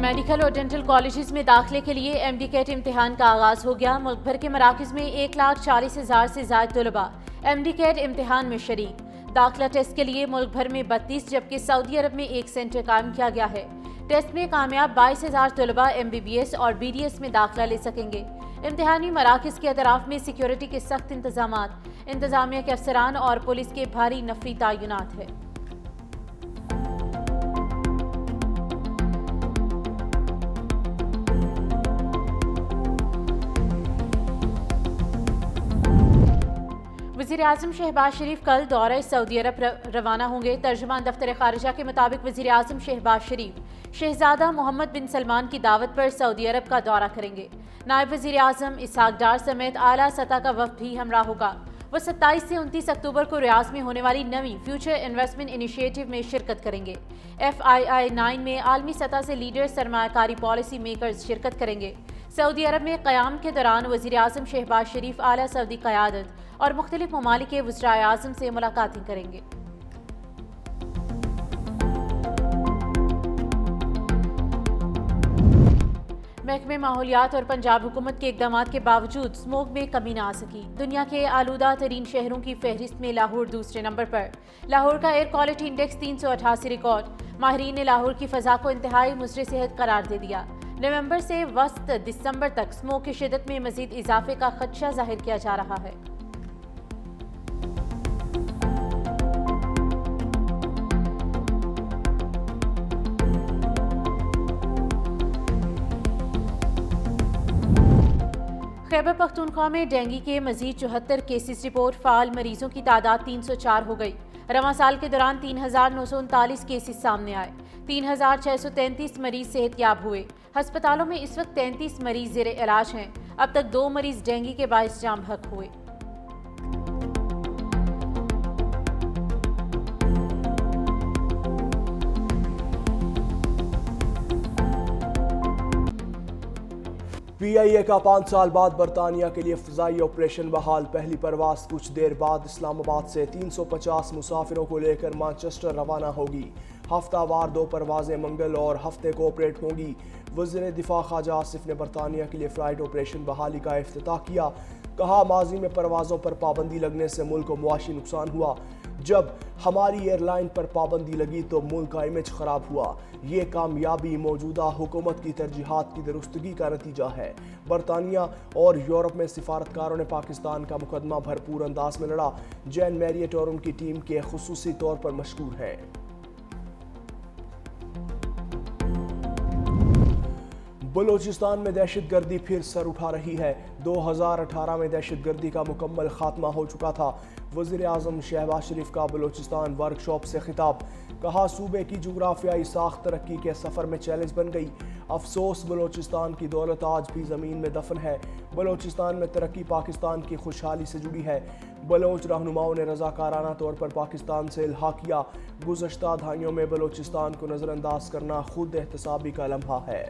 Medical اور dental colleges میں داخلے کے لیے ایم ڈی کیٹ امتحان کا آغاز ہو گیا۔ ملک بھر کے مراکز میں 1,40,000 سے زائد طلباء ایم ڈی کیٹ امتحان میں شریک۔ داخلہ ٹیسٹ کے لیے ملک بھر میں 32 جبکہ سعودی عرب میں ایک سینٹر قائم کیا گیا ہے۔ ٹیسٹ میں کامیاب 22,000 طلباء ایم بی بی ایس اور بی ڈی ایس میں داخلہ لے سکیں گے۔ امتحانی مراکز کے اطراف میں سیکیورٹی کے سخت انتظامات، انتظامیہ کے افسران اور پولیس کے بھاری نفری تعینات ہیں۔ وزیراعظم شہباز شریف کل دورہ سعودی عرب روانہ ہوں گے۔ ترجمان دفتر خارجہ کے مطابق وزیراعظم شہباز شریف شہزادہ محمد بن سلمان کی دعوت پر سعودی عرب کا دورہ کریں گے۔ نائب وزیر اعظم اسحاق ڈار سمیت اعلیٰ سطح کا وفد بھی ہمراہ ہوگا۔ وہ 27 سے 29 اکتوبر کو ریاض میں ہونے والی نویں فیوچر انویسٹمنٹ انیشیٹو میں شرکت کریں گے۔ FII-9 میں عالمی سطح سے لیڈر سرمایہ کاری پالیسی میکرز شرکت کریں گے۔ سعودی عرب میں قیام کے دوران وزیر اعظم شہباز شریف اعلیٰ سعودی قیادت اور مختلف ممالک کے وزرائے اعظم سے ملاقاتیں کریں گے۔ محکمہ ماحولیات اور پنجاب حکومت کے اقدامات کے باوجود اسموگ میں کمی نہ آ سکی۔ دنیا کے آلودہ ترین شہروں کی فہرست میں لاہور دوسرے نمبر پر۔ لاہور کا ایئر کوالٹی انڈیکس 388 ریکارڈ۔ ماہرین نے لاہور کی فضا کو انتہائی مضر صحت قرار دے دیا۔ نومبر سے وسط دسمبر تک اسموگ کی شدت میں مزید اضافے کا خدشہ ظاہر کیا جا رہا ہے۔ خیبر پختونخوا میں ڈینگی کے مزید 74 کیسز رپورٹ۔ فعال مریضوں کی تعداد 304 ہو گئی۔ رواں سال کے دوران 3,939 کیسز سامنے آئے۔ 3,633 مریض صحت یاب ہوئے۔ ہسپتالوں میں اس وقت 33 مریض زیر علاج ہیں۔ اب تک 2 مریض ڈینگی کے باعث جاں بحق ہوئے۔ PIA کا 5 سال بعد برطانیہ کے لیے فضائی آپریشن بحال۔ پہلی پرواز کچھ دیر بعد اسلام آباد سے 350 مسافروں کو لے کر مانچسٹر روانہ ہوگی۔ ہفتہ وار 2 پروازیں منگل اور ہفتے کو آپریٹ ہوں گی۔ وزیر دفاع خواجہ آصف نے برطانیہ کے لیے فلائٹ آپریشن بحالی کا افتتاح کیا۔ کہا ماضی میں پروازوں پر پابندی لگنے سے ملک کو معاشی نقصان ہوا۔ جب ہماری ایئر لائن پر پابندی لگی تو ملک کا امیج خراب ہوا۔ یہ کامیابی موجودہ حکومت کی ترجیحات کی درستگی کا نتیجہ ہے۔ برطانیہ اور یورپ میں سفارتکاروں نے پاکستان کا مقدمہ بھرپور انداز میں لڑا۔ جین میریٹ اور ان کی ٹیم کے خصوصی طور پر مشکور ہیں۔ بلوچستان میں دہشت گردی پھر سر اٹھا رہی ہے۔ 2018 میں دہشت گردی کا مکمل خاتمہ ہو چکا تھا۔ وزیر اعظم شہباز شریف کا بلوچستان ورکشاپ سے خطاب۔ کہا صوبے کی جغرافیائی ساخت ترقی کے سفر میں چیلنج بن گئی۔ افسوس بلوچستان کی دولت آج بھی زمین میں دفن ہے۔ بلوچستان میں ترقی پاکستان کی خوشحالی سے جڑی ہے۔ بلوچ رہنماؤں نے رضاکارانہ طور پر پاکستان سے الحاق کیا۔ گزشتہ دہائیوں میں بلوچستان کو نظر انداز کرنا خود احتسابی کا لمحہ ہے۔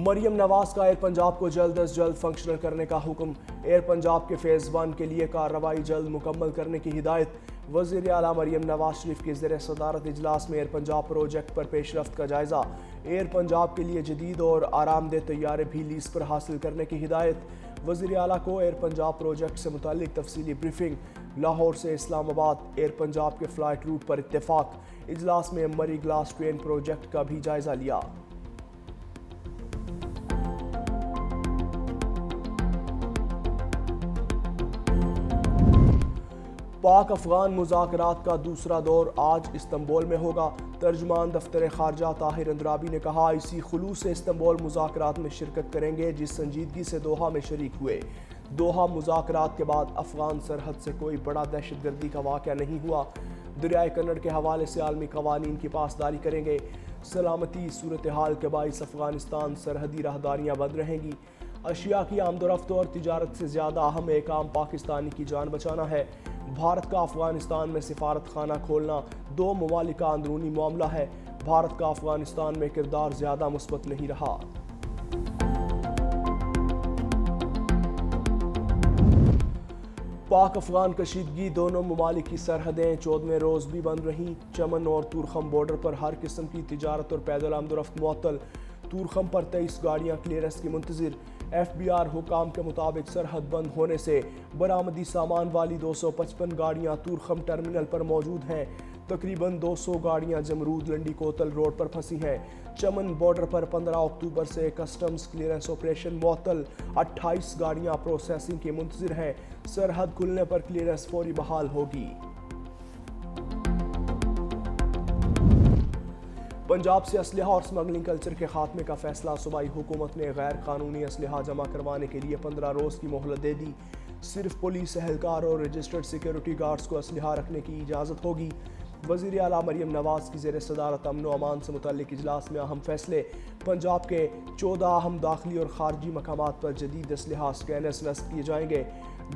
مریم نواز کا ایئر پنجاب کو جلد از جلد فنکشنل کرنے کا حکم۔ ایئر پنجاب کے فیز 1 کے لیے کارروائی جلد مکمل کرنے کی ہدایت۔ وزیر اعلیٰ مریم نواز شریف کے زیر صدارت اجلاس میں ایئر پنجاب پروجیکٹ پر پیش رفت کا جائزہ۔ ایئر پنجاب کے لیے جدید اور آرام دہ طیارے بھی لیز پر حاصل کرنے کی ہدایت۔ وزیر اعلیٰ کو ایئر پنجاب پروجیکٹ سے متعلق تفصیلی بریفنگ۔ لاہور سے اسلام آباد ایئر پنجاب کے فلائٹ روٹ پر اتفاق۔ اجلاس میں مری گلاس ٹرین پروجیکٹ کا بھی جائزہ لیا۔ پاک افغان مذاکرات کا دوسرا دور آج استنبول میں ہوگا۔ ترجمان دفتر خارجہ طاہر اندرابی نے کہا اسی خلوص سے استنبول مذاکرات میں شرکت کریں گے جس سنجیدگی سے دوحہ میں شریک ہوئے۔ دوحہ مذاکرات کے بعد افغان سرحد سے کوئی بڑا دہشت گردی کا واقعہ نہیں ہوا۔ دریائے کنڑ کے حوالے سے عالمی قوانین کی پاسداری کریں گے۔ سلامتی صورتحال کے باعث افغانستان سرحدی راہداریاں بند رہیں گی۔ اشیاء کی آمد و رفت اور تجارت سے زیادہ اہم ایک عام پاکستانی کی جان بچانا ہے۔ بھارت کا افغانستان میں سفارت خانہ کھولنا 2 ممالک کا اندرونی معاملہ ہے۔ بھارت کا افغانستان میں کردار زیادہ مثبت نہیں رہا۔ پاک افغان کشیدگی دونوں ممالک کی سرحدیں 14ویں روز بھی بند رہیں۔ چمن اور تورخم بارڈر پر ہر قسم کی تجارت اور پیدل آمد و رفت معطل۔ تورخم پر 23 گاڑیاں کلیئرنس کی منتظر۔ ایف بی آر حکام کے مطابق سرحد بند ہونے سے برآمدی سامان والی 255 گاڑیاں تورخم ٹرمینل پر موجود ہیں۔ تقریباً 200 گاڑیاں جمرود لنڈی کوتل روڈ پر پھنسی ہیں۔ چمن بارڈر پر 15 اکتوبر سے کسٹمز کلیئرنس آپریشن معطل۔ 28 گاڑیاں پروسیسنگ کی منتظر ہیں۔ سرحد کھلنے پر کلیئرنس فوری بحال ہوگی۔ پنجاب سے اسلحہ اور سمگلنگ کلچر کے خاتمے کا فیصلہ۔ صوبائی حکومت نے غیر قانونی اسلحہ جمع کروانے کے لیے 15 روز کی مہلت دے دی۔ صرف پولیس اہلکار اور رجسٹرڈ سیکیورٹی گارڈز کو اسلحہ رکھنے کی اجازت ہوگی۔ وزیر اعلیٰ مریم نواز کی زیر صدارت امن و امان سے متعلق اجلاس میں اہم فیصلے۔ پنجاب کے 14 اہم داخلی اور خارجی مقامات پر جدید اسلحہ اسکینرز نصب کیے جائیں گے۔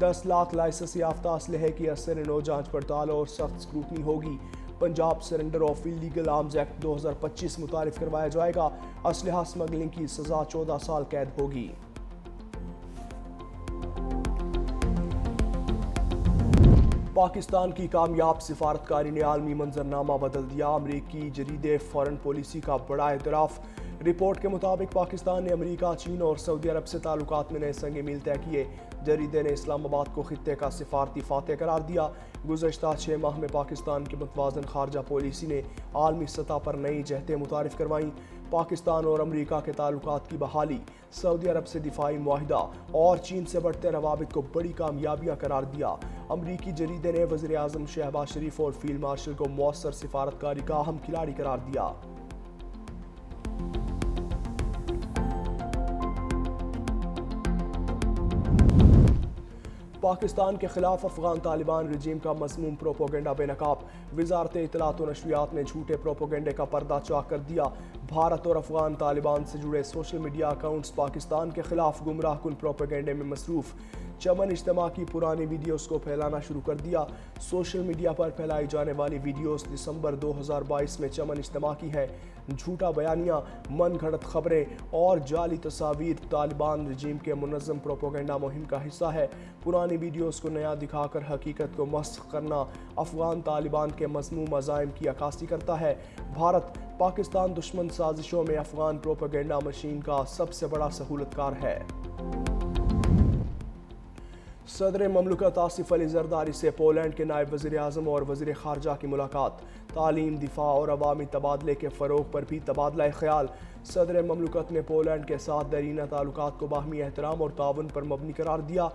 10 لاکھ لائسنس یافتہ اسلحے کی اثر نو جانچ پڑتال اور سخت اسکروٹنی ہوگی۔ Punjab surrender of illegal arms act 2025 متعارف کروایا جائے گا۔ اسلحہ اسمگلنگ کی سزا 14 سال قید ہوگی۔ پاکستان کی کامیاب سفارتکاری نے عالمی منظرنامہ بدل دیا۔ امریکی جریدے فارن پالیسی کا بڑا اعتراف۔ رپورٹ کے مطابق پاکستان نے امریکہ، چین اور سعودی عرب سے تعلقات میں نئے سنگ میل طے کیے۔ جریدے نے اسلام آباد کو خطے کا سفارتی فاتح قرار دیا۔ گزشتہ 6 ماہ میں پاکستان کی متوازن خارجہ پالیسی نے عالمی سطح پر نئی جہتیں متعارف کروائیں۔ پاکستان اور امریکہ کے تعلقات کی بحالی، سعودی عرب سے دفاعی معاہدہ اور چین سے بڑھتے روابط کو بڑی کامیابیاں قرار دیا۔ امریکی جریدے نے وزیر اعظم شہباز شریف اور فیلڈ مارشل کو مؤثر سفارتکاری کا اہم کھلاڑی قرار دیا۔ پاکستان کے خلاف افغان طالبان رجیم کا مذموم پروپیگنڈا بے نقاب۔ وزارت اطلاعات و نشریات نے جھوٹے پروپیگنڈے کا پردہ چاک کر دیا۔ بھارت اور افغان طالبان سے جڑے سوشل میڈیا اکاؤنٹس پاکستان کے خلاف گمراہ کن پروپیگنڈے میں مصروف۔ چمن اجتماع کی پرانی ویڈیوز کو پھیلانا شروع کر دیا۔ سوشل میڈیا پر پھیلائی جانے والی ویڈیوز دسمبر 2022 میں چمن اجتماع کی ہے۔ جھوٹا بیانیہ، من گھڑت خبریں اور جعلی تصاویر طالبان رجیم کے منظم پروپیگنڈا مہم کا حصہ ہے۔ پرانی ویڈیوز کو نیا دکھا کر حقیقت کو مسخ کرنا افغان طالبان کے مذموم عزائم کی عکاسی کرتا ہے۔ بھارت پاکستان دشمن سازشوں میں افغان پروپیگنڈا مشین کا سب سے بڑا سہولت کار ہے۔ صدر مملکت آصف علی زرداری سے پولینڈ کے نائب وزیر اعظم اور وزیر خارجہ کی ملاقات۔ تعلیم، دفاع اور عوامی تبادلے کے فروغ پر بھی تبادلہ خیال۔ صدر مملکت نے پولینڈ کے ساتھ دیرینہ تعلقات کو باہمی احترام اور تعاون پر مبنی قرار دیا۔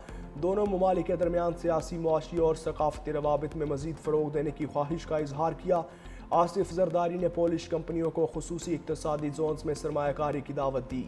دونوں ممالک کے درمیان سیاسی، معاشی اور ثقافتی روابط میں مزید فروغ دینے کی خواہش کا اظہار کیا۔ آصف زرداری نے پولش کمپنیوں کو خصوصی اقتصادی زونز میں سرمایہ کاری کی دعوت دی۔